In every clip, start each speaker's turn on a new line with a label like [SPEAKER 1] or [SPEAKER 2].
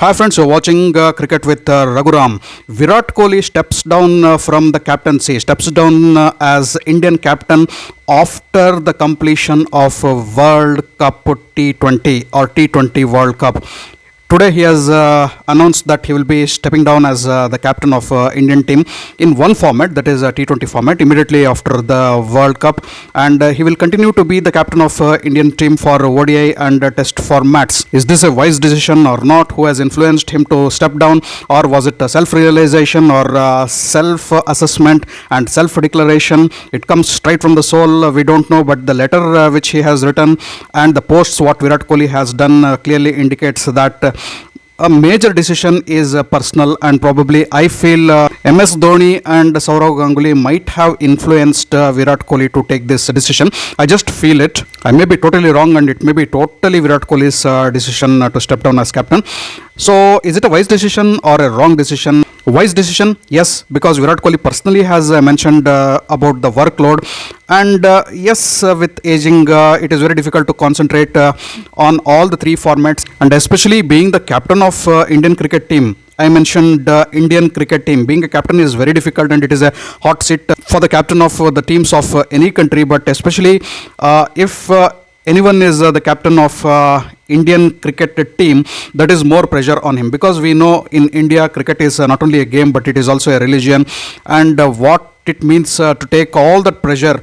[SPEAKER 1] Hi friends, you're watching cricket with Raghuram. Virat Kohli steps down from the captaincy, steps down as Indian captain after the completion of World Cup T20 or T20 World Cup. Today he has announced that he will be stepping down as the captain of Indian team in one format, that is a T20 format, immediately after the World Cup, and he will continue to be the captain of Indian team for ODI and Test formats. Is this a wise decision or not? Who has influenced him to step down, or was it a self-realization or self-assessment and self-declaration? It comes straight from the soul. We don't know, but the letter which he has written and the posts what Virat Kohli has done clearly indicates that a major decision is personal, and probably I feel MS Dhoni and Sourav Ganguly might have influenced Virat Kohli to take this decision. I just feel it. I may be totally wrong, and it may be totally Virat Kohli's decision to step down as captain. So, is it a wise decision or a wrong decision? Wise decision, yes, because Virat Kohli personally has mentioned about the workload, and yes, with aging, it is very difficult to concentrate on all the three formats, and especially being the captain of Indian cricket team. I mentioned Indian cricket team. Being a captain is very difficult, and it is a hot seat for the captain of the teams of any country, but especially if anyone is the captain of Indian cricket team, that is more pressure on him, because we know in India cricket is not only a game but it is also a religion, and what it means to take all that pressure,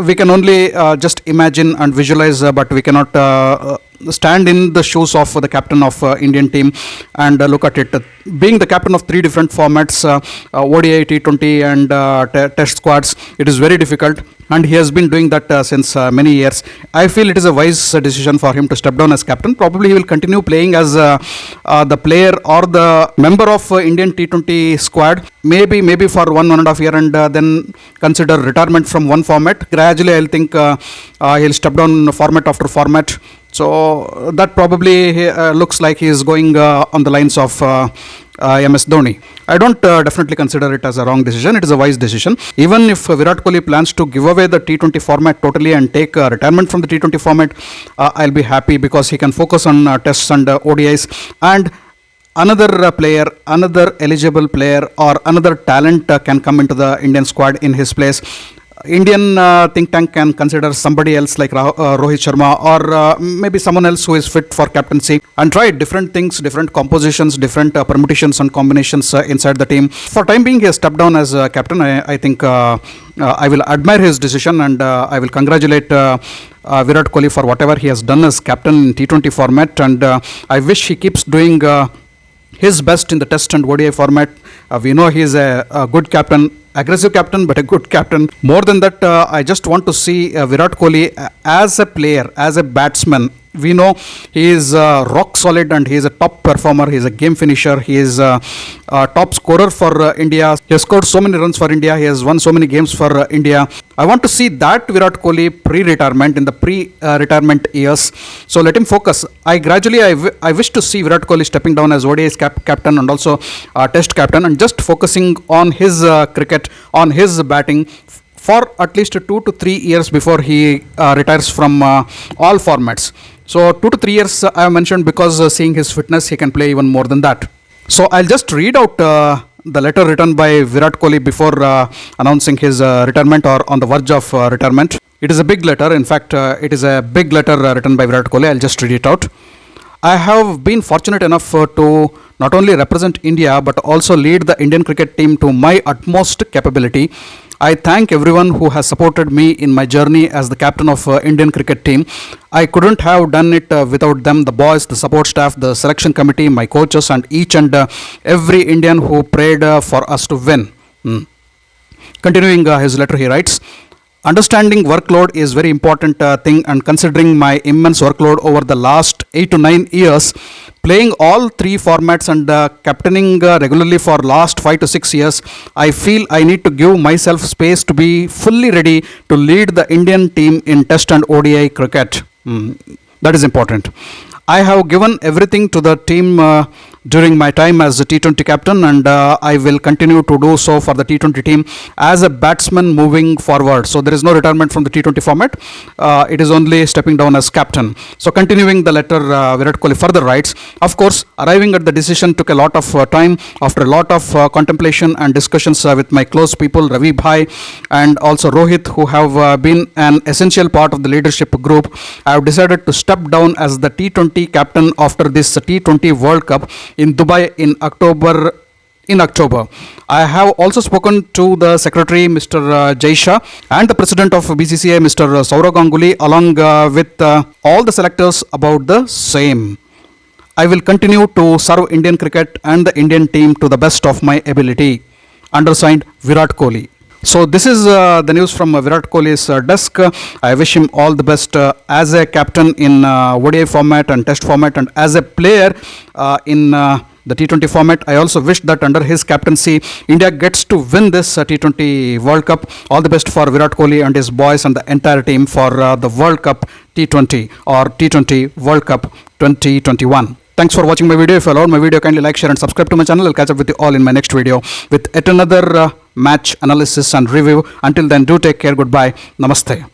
[SPEAKER 1] we can only just imagine and visualize, but we cannot stand in the shoes of the captain of Indian team and look at it. Being the captain of three different formats, ODI, T20 and Test squads, it is very difficult, and he has been doing that since many years. I feel it is a wise decision for him to step down as captain. Probably he will continue playing as the player or the member of Indian T20 squad, maybe for 1.5 years, and then consider retirement from one format. Gradually, I'll think he'll step down format after format. So that probably looks like he is going on the lines of MS Dhoni. I don't definitely consider it as a wrong decision. It is a wise decision. Even if Virat Kohli plans to give away the T20 format totally and take retirement from the T20 format, I'll be happy, because he can focus on tests and ODIs, and another player, another eligible player or another talent can come into the Indian squad in his place. Indian think tank can consider somebody else like Rohit Sharma, or maybe someone else who is fit for captaincy, and try different things, different compositions, different permutations and combinations inside the team. For time being, he has stepped down as captain. I think I will admire his decision, and I will congratulate Virat Kohli for whatever he has done as captain in T20 format, and I wish he keeps doing his best in the Test and ODI format. We know he is a good captain, aggressive captain, but a good captain. More than that, I just want to see Virat Kohli as a player, as a batsman. We know he is rock solid, and he is a top performer. He is a game finisher. He is a top scorer for India. He has scored so many runs for India. He has won so many games for India. I want to see that Virat Kohli pre-retirement, in the pre-retirement years. So let him focus. I wish to see Virat Kohli stepping down as ODI's captain and also Test captain, and just focusing on his cricket, on his batting, for at least 2 to 3 years before he retires from all formats. So 2 to 3 years I have mentioned, because seeing his fitness, he can play even more than that. So I'll just read out the letter written by Virat Kohli before announcing his retirement, or on the verge of retirement. It is a big letter. In fact, it is a big letter written by Virat Kohli. I'll just read it out. I have been fortunate enough to not only represent India but also lead the Indian cricket team to my utmost capability. I thank everyone who has supported me in my journey as the captain of Indian cricket team. I couldn't have done it without them, the boys, the support staff, the selection committee, my coaches, and each and every Indian who prayed for us to win. Continuing his letter, he writes, understanding workload is very important thing, and considering my immense workload over the last 8 to 9 years, playing all three formats and captaining regularly for last 5 to 6 years, I feel I need to give myself space to be fully ready to lead the Indian team in Test and ODI cricket. That is important. I have given everything to the team during my time as the T20 captain, and I will continue to do so for the T20 team as a batsman moving forward. So there is no retirement from the T20 format. It is only stepping down as captain. So continuing the letter, Virat Kohli further writes, of course, arriving at the decision took a lot of time after a lot of contemplation and discussions with my close people, Ravi Bhai and also Rohit, who have been an essential part of the leadership group. I have decided to step down as the T20 captain after this T20 World Cup in Dubai in October. I have also spoken to the secretary, Mr. Jai Shah, and the president of BCCI, Mr. Sourav Ganguly, along with all the selectors about the same. I will continue to serve Indian cricket and the Indian team to the best of my ability. Undersigned, Virat Kohli. So this is the news from Virat Kohli's desk. I wish him all the best as a captain in ODI format and test format, and as a player in the T20 format. I also wish that under his captaincy, India gets to win this T20 World Cup. All the best for Virat Kohli and his boys and the entire team for the World Cup T20 or T20 World Cup 2021. Thanks for watching my video. If you allowed my video, kindly like, share and subscribe to my channel. I'll catch up with you all in my next video with yet another match analysis and review. Until then, do take care. Goodbye. Namaste.